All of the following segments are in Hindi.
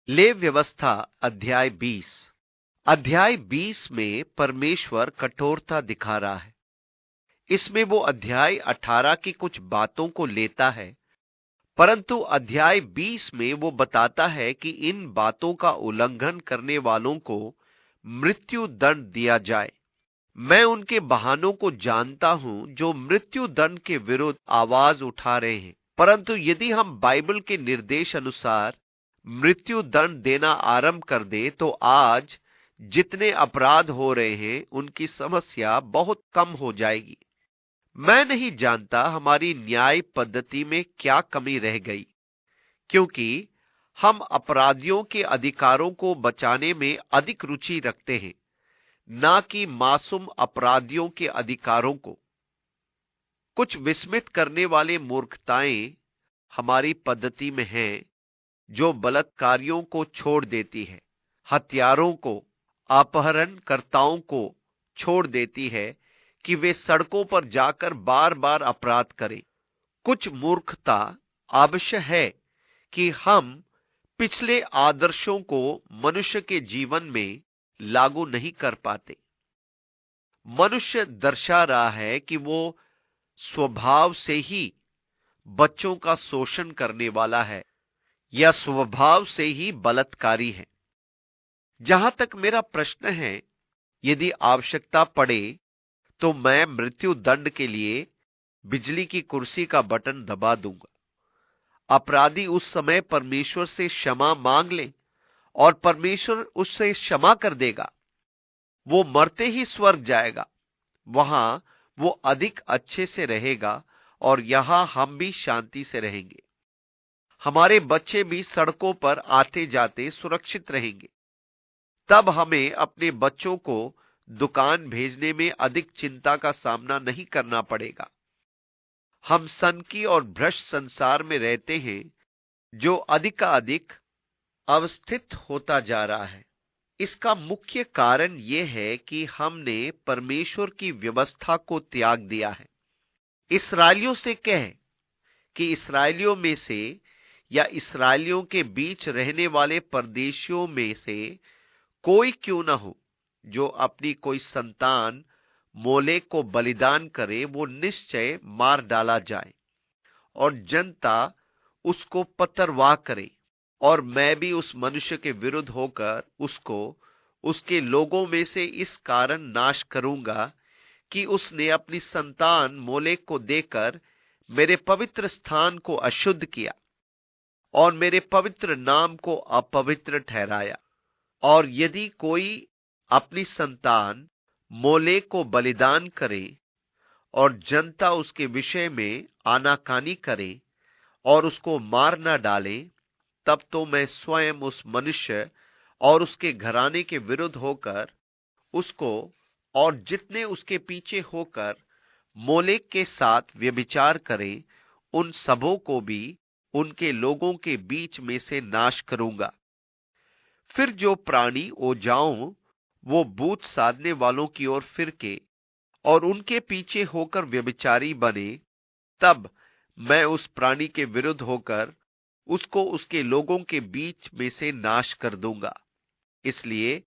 ले व्यवस्था अध्याय 20। अध्याय 20 में परमेश्वर कठोरता दिखा रहा है। इसमें वो अध्याय 18 की कुछ बातों को लेता है, परंतु अध्याय 20 में वो बताता है कि इन बातों का उल्लंघन करने वालों को मृत्यु दंड दिया जाए। मैं उनके बहानों को जानता हूं जो मृत्यु दंड के विरुद्ध आवाज उठा रहे हैं, परंतु यदि हम बाइबल के निर्देश अनुसार मृत्यु दंड देना आरंभ कर दे तो आज जितने अपराध हो रहे हैं उनकी समस्या बहुत कम हो जाएगी। मैं नहीं जानता हमारी न्याय पद्धति में क्या कमी रह गई, क्योंकि हम अपराधियों के अधिकारों को बचाने में अधिक रुचि रखते हैं, ना कि मासूम अपराधियों के अधिकारों को। कुछ विस्मित करने वाले मूर्खताएं हमारी पद्धति में हैं, जो बलात्कारियों को छोड़ देती है, हत्यारों को, अपहरणकर्ताओं को छोड़ देती है कि वे सड़कों पर जाकर बार बार अपराध करें। कुछ मूर्खता आवश्यक है कि हम पिछले आदर्शों को मनुष्य के जीवन में लागू नहीं कर पाते। मनुष्य दर्शा रहा है कि वो स्वभाव से ही बच्चों का शोषण करने वाला है या स्वभाव से ही बलात्कारी है। जहां तक मेरा प्रश्न है, यदि आवश्यकता पड़े तो मैं मृत्यु दंड के लिए बिजली की कुर्सी का बटन दबा दूंगा। अपराधी उस समय परमेश्वर से क्षमा मांग ले और परमेश्वर उससे क्षमा कर देगा। वो मरते ही स्वर्ग जाएगा, वहां वो अधिक अच्छे से रहेगा और यहां हम भी शांति से रहेंगे। हमारे बच्चे भी सड़कों पर आते जाते सुरक्षित रहेंगे। तब हमें अपने बच्चों को दुकान भेजने में अधिक चिंता का सामना नहीं करना पड़ेगा। हम सनकी और भ्रष्ट संसार में रहते हैं, जो अधिक अवस्थित होता जा रहा है। इसका मुख्य कारण यह है कि हमने परमेश्वर की व्यवस्था को त्याग दिया है। इस्राएलियों से कह कि इस्राएलियों में से या इस्राएलियों के बीच रहने वाले परदेशियों में से कोई क्यों न हो जो अपनी कोई संतान मोलेक को बलिदान करे, वो निश्चय मार डाला जाए और जनता उसको पतरवाह करे। और मैं भी उस मनुष्य के विरुद्ध होकर उसको उसके लोगों में से इस कारण नाश करूंगा कि उसने अपनी संतान मोलेक को देकर मेरे पवित्र स्थान को अशुद्ध किया और मेरे पवित्र नाम को अपवित्र ठहराया। और यदि कोई अपनी संतान मोलेक को बलिदान करे और जनता उसके विषय में आनाकानी करे और उसको मार न डाले, तब तो मैं स्वयं उस मनुष्य और उसके घराने के विरुद्ध होकर उसको और जितने उसके पीछे होकर मोलेक के साथ व्यभिचार करें, उन सबों को भी उनके लोगों के बीच में से नाश करूंगा। फिर जो प्राणी ओजाओं वो भूत साधने वालों की ओर फिर के और उनके पीछे होकर व्यभिचारी बने, तब मैं उस प्राणी के विरुद्ध होकर उसको उसके लोगों के बीच में से नाश कर दूंगा। इसलिए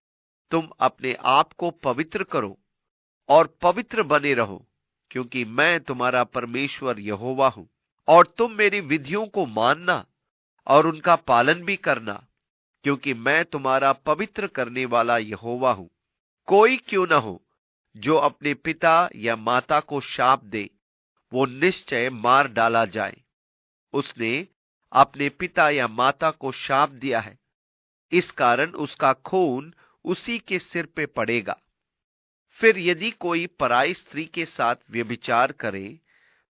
तुम अपने आप को पवित्र करो और पवित्र बने रहो, क्योंकि मैं तुम्हारा परमेश्वर यहोवा हूं। और तुम मेरी विधियों को मानना और उनका पालन भी करना, क्योंकि मैं तुम्हारा पवित्र करने वाला यहोवा हूं। कोई क्यों न हो जो अपने पिता या माता को शाप दे, वो निश्चय मार डाला जाए। उसने अपने पिता या माता को शाप दिया है, इस कारण उसका खून उसी के सिर पे पड़ेगा। फिर यदि कोई पराई स्त्री के साथ व्यभिचार करे,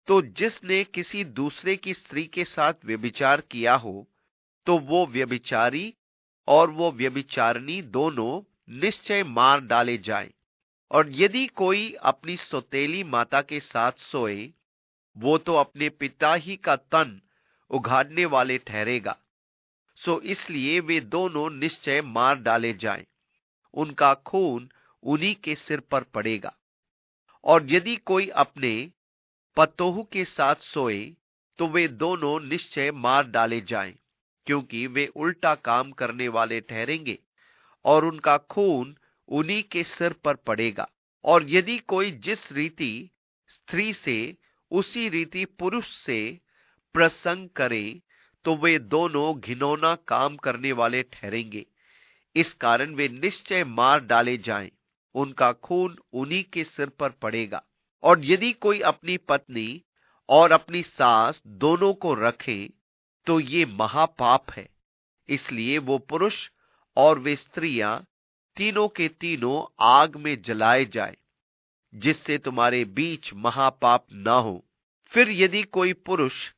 तो जिसने किसी दूसरे की स्त्री के साथ व्यभिचार किया हो, तो वो व्यभिचारी और वो व्यभिचारिणी दोनों निश्चय मार डाले जाएं। और यदि कोई अपनी सौतेली माता के साथ सोए, वो तो अपने पिता ही का तन उघाड़ने वाले ठहरेगा। सो इसलिए वे दोनों निश्चय मार डाले जाएं, उनका खून उन्हीं के सिर पर पड़ेगा। और यदि कोई अपने पतोहू के साथ सोए, तो वे दोनों निश्चय मार डाले जाएं, क्योंकि वे उल्टा काम करने वाले ठहरेंगे और उनका खून उन्हीं के सिर पर पड़ेगा। और यदि कोई जिस रीति स्त्री से उसी रीति पुरुष से प्रसंग करे तो वे दोनों घिनौना काम करने वाले ठहरेंगे। इस कारण वे निश्चय मार डाले जाएं, उनका खून उन्हीं के सिर पर पड़ेगा। और यदि कोई अपनी पत्नी और अपनी सास दोनों को रखे तो ये महापाप है। इसलिए वो पुरुष और वे स्त्रियां तीनों के तीनों आग में जलाए जाए, जिससे तुम्हारे बीच महापाप ना हो। फिर यदि कोई पुरुष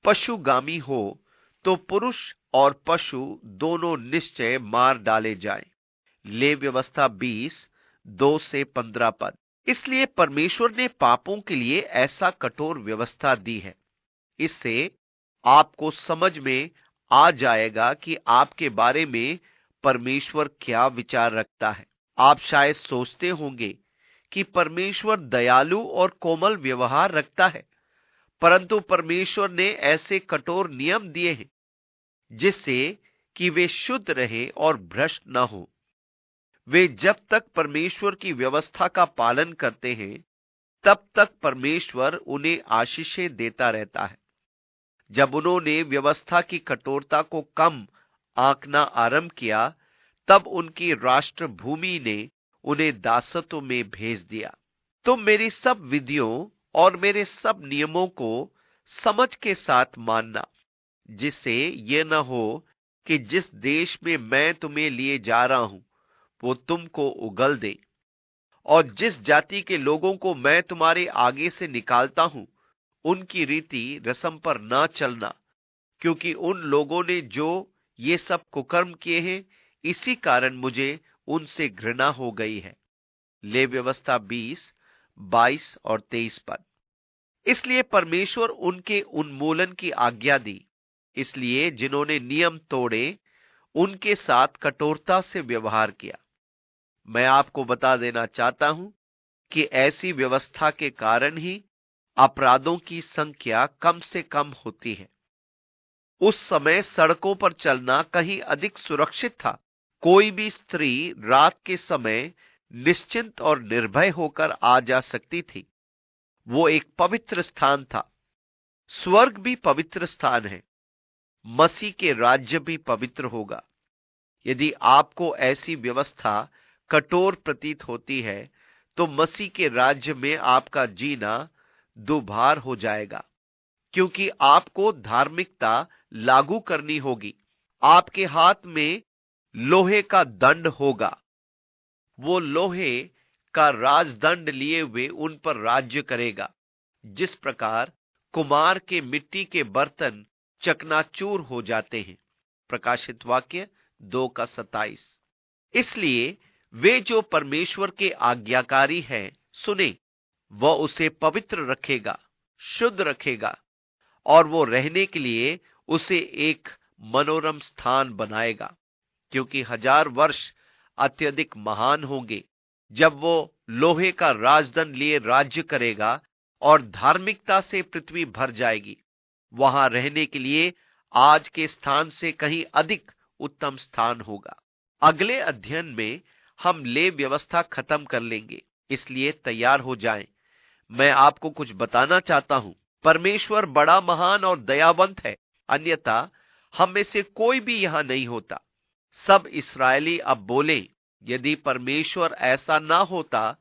पशुगामी हो तो पुरुष और पशु दोनों निश्चय मार डाले जाए। ले व्यवस्था 20:2-15 पद। इसलिए परमेश्वर ने पापों के लिए ऐसा कठोर व्यवस्था दी है। इससे आपको समझ में आ जाएगा कि आपके बारे में परमेश्वर क्या विचार रखता है। आप शायद सोचते होंगे कि परमेश्वर दयालु और कोमल व्यवहार रखता है, परंतु परमेश्वर ने ऐसे कठोर नियम दिए हैं जिससे कि वे शुद्ध रहे और भ्रष्ट न हो। वे जब तक परमेश्वर की व्यवस्था का पालन करते हैं तब तक परमेश्वर उन्हें आशीषें देता रहता है। जब उन्होंने व्यवस्था की कठोरता को कम आंकना आरंभ किया तब उनकी राष्ट्र भूमि ने उन्हें दासत्व में भेज दिया। तुम मेरी सब विधियों और मेरे सब नियमों को समझ के साथ मानना, जिससे यह न हो कि जिस देश में मैं तुम्हें लिए जा रहा हूं वो तुमको उगल दे। और जिस जाति के लोगों को मैं तुम्हारे आगे से निकालता हूं उनकी रीति रस्म पर न चलना, क्योंकि उन लोगों ने जो ये सब कुकर्म किए हैं इसी कारण मुझे उनसे घृणा हो गई है। ले व्यवस्था 20:22 और 23 पद। इसलिए परमेश्वर उनके उन्मूलन की आज्ञा दी। इसलिए जिन्होंने नियम तोड़े उनके साथ कठोरता से व्यवहार किया। मैं आपको बता देना चाहता हूं कि ऐसी व्यवस्था के कारण ही अपराधों की संख्या कम से कम होती है। उस समय सड़कों पर चलना कहीं अधिक सुरक्षित था। कोई भी स्त्री रात के समय निश्चिंत और निर्भय होकर आ जा सकती थी। वो एक पवित्र स्थान था। स्वर्ग भी पवित्र स्थान है। मसीह के राज्य भी पवित्र होगा। यदि आपको ऐसी व्यवस्था कठोर प्रतीत होती है तो मसीह के राज्य में आपका जीना दुभार हो जाएगा, क्योंकि आपको धार्मिकता लागू करनी होगी। आपके हाथ में लोहे का दंड होगा। वो लोहे का राजदंड लिए हुए उन पर राज्य करेगा, जिस प्रकार कुम्हार के मिट्टी के बर्तन चकनाचूर हो जाते हैं। प्रकाशित वाक्य 2:27। इसलिए वे जो परमेश्वर के आज्ञाकारी हैं सुने, वह उसे पवित्र रखेगा, शुद्ध रखेगा और वो रहने के लिए उसे एक मनोरम स्थान बनाएगा, क्योंकि 1000 वर्ष अत्यधिक महान होंगे जब वो लोहे का राजदंड लिए राज्य करेगा और धार्मिकता से पृथ्वी भर जाएगी। वहां रहने के लिए आज के स्थान से कहीं अधिक उत्तम स्थान होगा। अगले अध्ययन में हम ले व्यवस्था खत्म कर लेंगे, इसलिए तैयार हो जाएं। मैं आपको कुछ बताना चाहता हूं। परमेश्वर बड़ा महान और दयावंत है, अन्यथा हम में से कोई भी यहां नहीं होता। सब इस्राएली अब बोले, यदि परमेश्वर ऐसा ना होता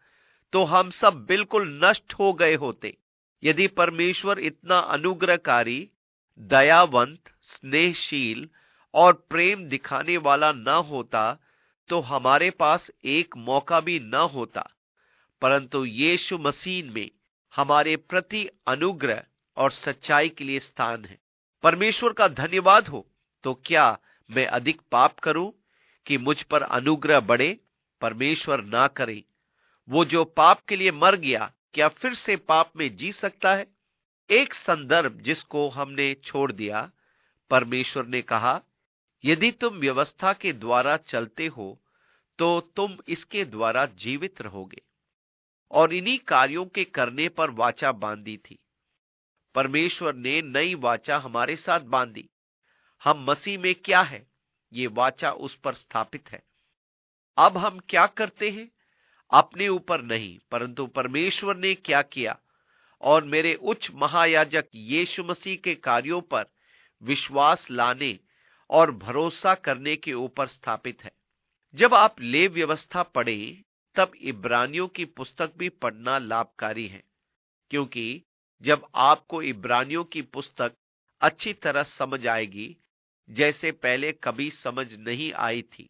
तो हम सब बिल्कुल नष्ट हो गए होते। यदि परमेश्वर इतना अनुग्रहकारी, दयावंत, स्नेहशील और प्रेम दिखाने वाला ना होता तो हमारे पास एक मौका भी ना होता। परंतु यीशु मसीह में हमारे प्रति अनुग्रह और सच्चाई के लिए स्थान है। परमेश्वर का धन्यवाद हो। तो क्या मैं अधिक पाप करूं कि मुझ पर अनुग्रह बढ़े? परमेश्वर ना करे। वो जो पाप के लिए मर गया, क्या फिर से पाप में जी सकता है? एक संदर्भ जिसको हमने छोड़ दिया। परमेश्वर ने कहा, यदि तुम व्यवस्था के द्वारा चलते हो तो तुम इसके द्वारा जीवित रहोगे। और इन्हीं कार्यों के करने पर वाचा बांधी थी। परमेश्वर ने नई वाचा हमारे साथ बांधी। हम मसीह में क्या है, ये वाचा उस पर स्थापित है। अब हम क्या करते हैं? अपने ऊपर नहीं, परंतु परमेश्वर ने क्या किया और मेरे उच्च महायाजक यीशु मसीह के कार्यों पर विश्वास लाने और भरोसा करने के ऊपर स्थापित है। जब आप लेव व्यवस्था पढ़ें, तब इब्रानियों की पुस्तक भी पढ़ना लाभकारी है, क्योंकि जब आपको इब्रानियों की पुस्तक अच्छी तरह समझ आएगी, जैसे पहले कभी समझ नहीं आई थी।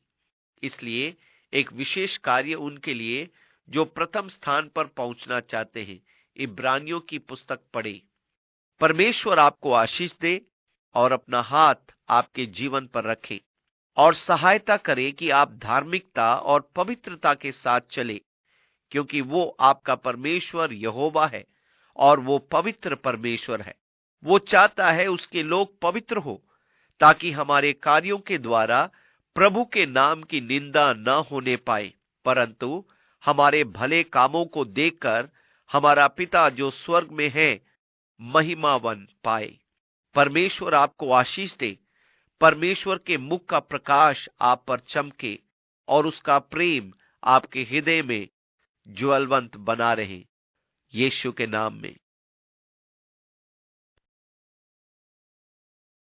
इसलिए एक विशेष कार्य उनके लिए जो प्रथम स्थान पर पहुंचना चाहते हैं, इब्रानियों की पुस्तक पढ़े। परमेश्वर आपको आशीष दे और अपना हाथ आपके जीवन पर रखे और सहायता करे कि आप धार्मिकता और पवित्रता के साथ चले, क्योंकि वो आपका परमेश्वर यहोवा है और वो पवित्र परमेश्वर है। वो चाहता है उसके लोग पवित्र हो, ताकि हमारे कार्यों के द्वारा प्रभु के नाम की निंदा न होने पाए, परंतु हमारे भले कामों को देखकर हमारा पिता जो स्वर्ग में है महिमावन पाए। परमेश्वर आपको आशीष दे। परमेश्वर के मुख का प्रकाश आप पर चमके और उसका प्रेम आपके हृदय में ज्वलंत बना रहे, यीशु के नाम में।